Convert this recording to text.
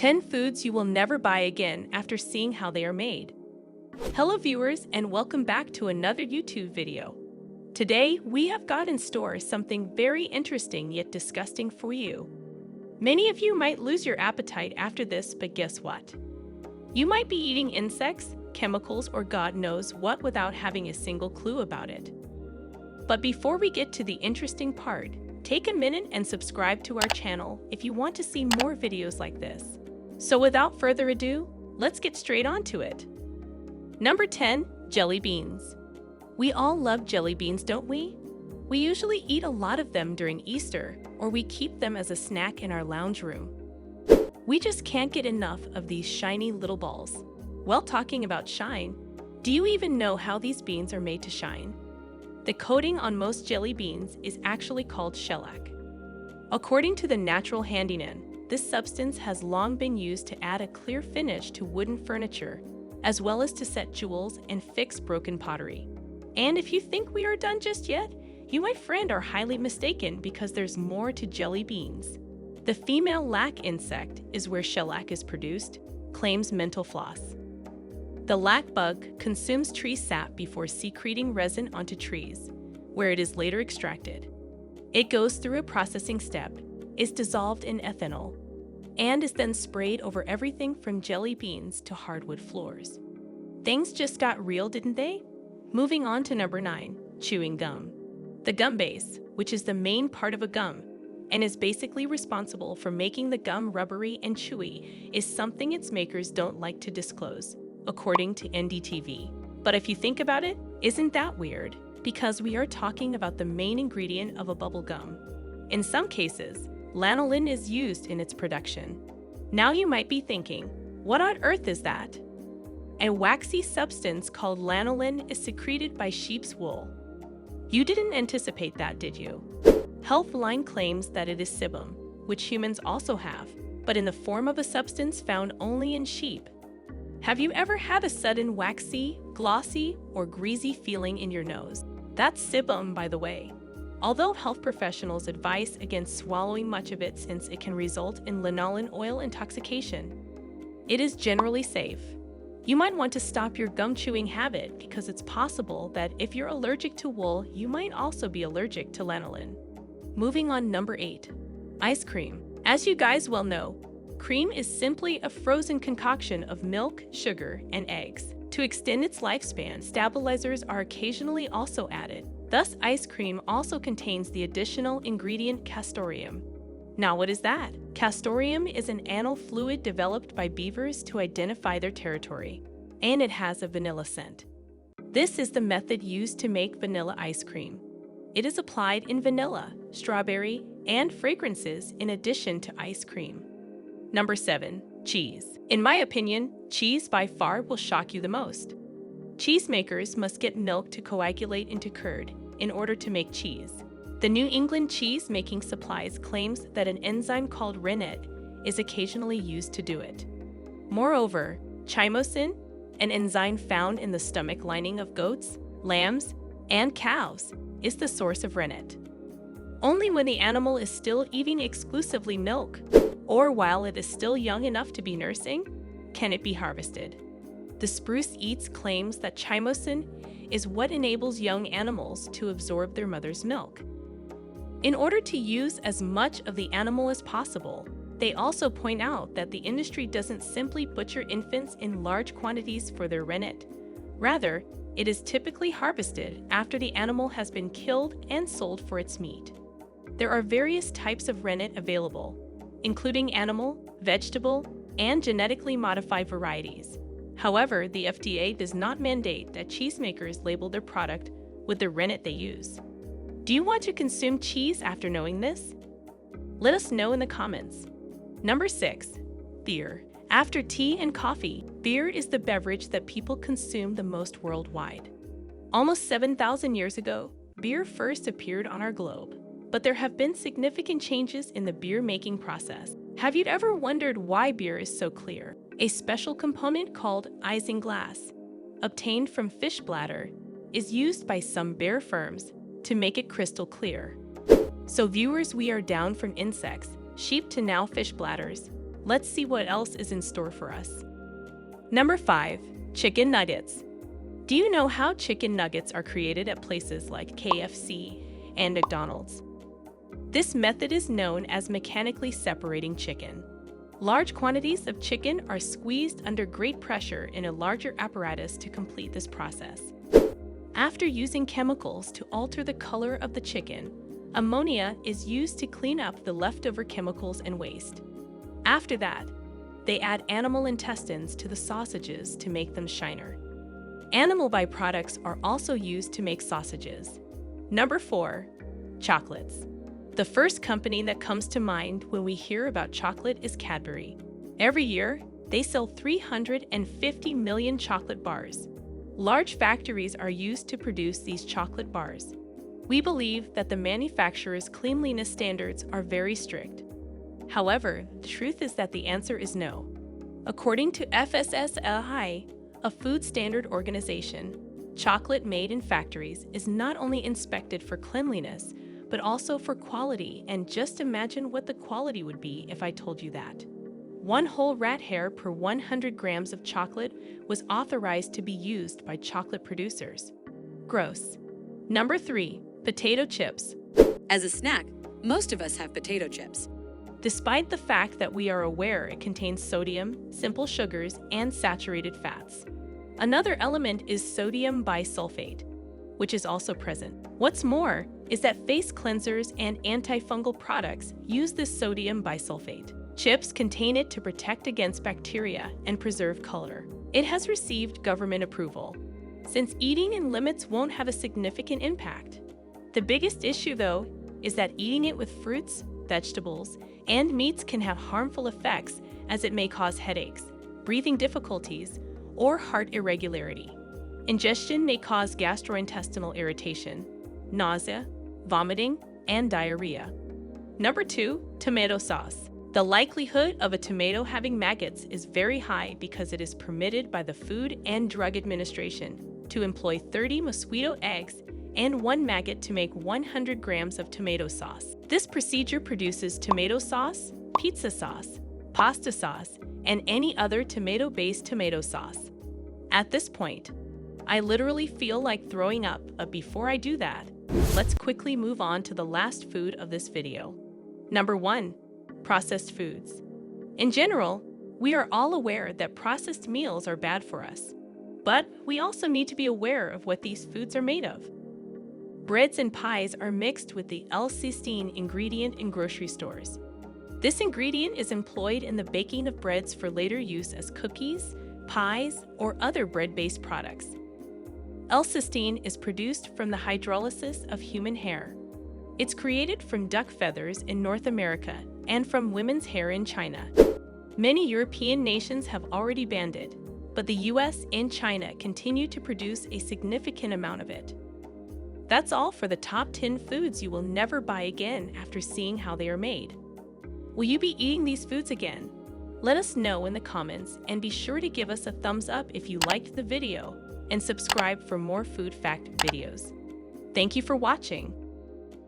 10 foods you will never buy again after seeing how they are made. Hello viewers, and welcome back to another YouTube video. Today, we have got in store something very interesting yet disgusting for you. Many of you might lose your appetite after this, but guess what? You might be eating insects, chemicals, or God knows what without having a single clue about it. But before we get to the interesting part, take a minute and subscribe to our channel if you want to see more videos like this. So without further ado, let's get straight onto it. Number 10. Jelly beans. We all love jelly beans, don't we? We usually eat a lot of them during Easter, or we keep them as a snack in our lounge room. We just can't get enough of these shiny little balls. Well, talking about shine, do you even know how these beans are made to shine? The coating on most jelly beans is actually called shellac. According to the Natural Handyman, this substance has long been used to add a clear finish to wooden furniture, as well as to set jewels and fix broken pottery. And if you think we are done just yet, you, my friend, are highly mistaken because there's more to jelly beans. The female lac insect is where shellac is produced, claims Mental Floss. The lac bug consumes tree sap before secreting resin onto trees, where it is later extracted. It goes through a processing step, is dissolved in ethanol, and is then sprayed over everything from jelly beans to hardwood floors. Things just got real, didn't they? Moving on to number 9, chewing gum. The gum base, which is the main part of a gum, and is basically responsible for making the gum rubbery and chewy, is something its makers don't like to disclose, according to NDTV. But if you think about it, isn't that weird? Because we are talking about the main ingredient of a bubble gum. In some cases, lanolin is used in its production. Now you might be thinking, what on earth is that? A waxy substance called lanolin is secreted by sheep's wool. You didn't anticipate that, did you? Healthline claims that it is sebum, which humans also have, but in the form of a substance found only in sheep. Have you ever had a sudden waxy, glossy, or greasy feeling in your nose? That's sebum, by the way. Although health professionals advise against swallowing much of it since it can result in lanolin oil intoxication, it is generally safe. You might want to stop your gum chewing habit because it's possible that if you're allergic to wool, you might also be allergic to lanolin. Moving on, number 8, ice cream. As you guys well know, cream is simply a frozen concoction of milk, sugar, and eggs. To extend its lifespan, stabilizers are occasionally also added. Thus, ice cream also contains the additional ingredient castoreum. Now, what is that? Castoreum is an anal fluid developed by beavers to identify their territory, and it has a vanilla scent. This is the method used to make vanilla ice cream. It is applied in vanilla, strawberry, and fragrances in addition to ice cream. Number 7, cheese. In my opinion, cheese by far will shock you the most. Cheesemakers must get milk to coagulate into curd in order to make cheese. The New England Cheese Making Supplies claims that an enzyme called rennet is occasionally used to do it. Moreover, chymosin, an enzyme found in the stomach lining of goats, lambs, and cows, is the source of rennet. Only when the animal is still eating exclusively milk, or while it is still young enough to be nursing, can it be harvested. The Spruce Eats claims that chymosin is what enables young animals to absorb their mother's milk. In order to use as much of the animal as possible, they also point out that the industry doesn't simply butcher infants in large quantities for their rennet. Rather, it is typically harvested after the animal has been killed and sold for its meat. There are various types of rennet available, including animal, vegetable, and genetically modified varieties. However, the FDA does not mandate that cheesemakers label their product with the rennet they use. Do you want to consume cheese after knowing this? Let us know in the comments. Number 6, beer. After tea and coffee, beer is the beverage that people consume the most worldwide. Almost 7,000 years ago, beer first appeared on our globe, but there have been significant changes in the beer making process. Have you ever wondered why beer is so clear? A special component called isinglass, obtained from fish bladder, is used by some beer firms to make it crystal clear. So viewers, we are down from insects, sheep to now fish bladders. Let's see what else is in store for us. Number 5. Chicken nuggets. Do you know how chicken nuggets are created at places like KFC and McDonald's? This method is known as mechanically separating chicken. Large quantities of chicken are squeezed under great pressure in a larger apparatus to complete this process. After using chemicals to alter the color of the chicken, ammonia is used to clean up the leftover chemicals and waste. After that, they add animal intestines to the sausages to make them shiner. Animal byproducts are also used to make sausages. Number 4. Chocolates. The first company that comes to mind when we hear about chocolate is Cadbury. Every year, they sell 350 million chocolate bars. Large factories are used to produce these chocolate bars. We believe that the manufacturer's cleanliness standards are very strict. However, the truth is that the answer is no. According to FSSAI, a food standard organization, chocolate made in factories is not only inspected for cleanliness, but also for quality, and just imagine what the quality would be if I told you that. 1 whole rat hair per 100 grams of chocolate was authorized to be used by chocolate producers. Gross. Number 3. Potato chips. As a snack, most of us have potato chips. Despite the fact that we are aware it contains sodium, simple sugars, and saturated fats. Another element is sodium bisulfate, which is also present. What's more is that face cleansers and antifungal products use this sodium bisulfate. Chips contain it to protect against bacteria and preserve color. It has received government approval, since eating in limits won't have a significant impact. The biggest issue, though, is that eating it with fruits, vegetables, and meats can have harmful effects, as it may cause headaches, breathing difficulties, or heart irregularity. Ingestion may cause gastrointestinal irritation, nausea, vomiting, and diarrhea. Number 2. Tomato sauce. The likelihood of a tomato having maggots is very high because it is permitted by the Food and Drug Administration to employ 30 mosquito eggs and 1 maggot to make 100 grams of tomato sauce. This procedure produces tomato sauce, pizza sauce, pasta sauce, and any other tomato-based tomato sauce. At this point, I literally feel like throwing up, but before I do that, let's quickly move on to the last food of this video. Number 1. Processed foods. In general, we are all aware that processed meals are bad for us, but we also need to be aware of what these foods are made of. Breads and pies are mixed with the L-cysteine ingredient in grocery stores. This ingredient is employed in the baking of breads for later use as cookies, pies, or other bread-based products. L-cysteine is produced from the hydrolysis of human hair. It's created from duck feathers in North America and from women's hair in China. Many European nations have already banned it, but the US and China continue to produce a significant amount of it. That's all for the top 10 foods you will never buy again after seeing how they are made. Will you be eating these foods again? Let us know in the comments, and be sure to give us a thumbs up if you liked the video, and subscribe for more food fact videos. Thank you for watching.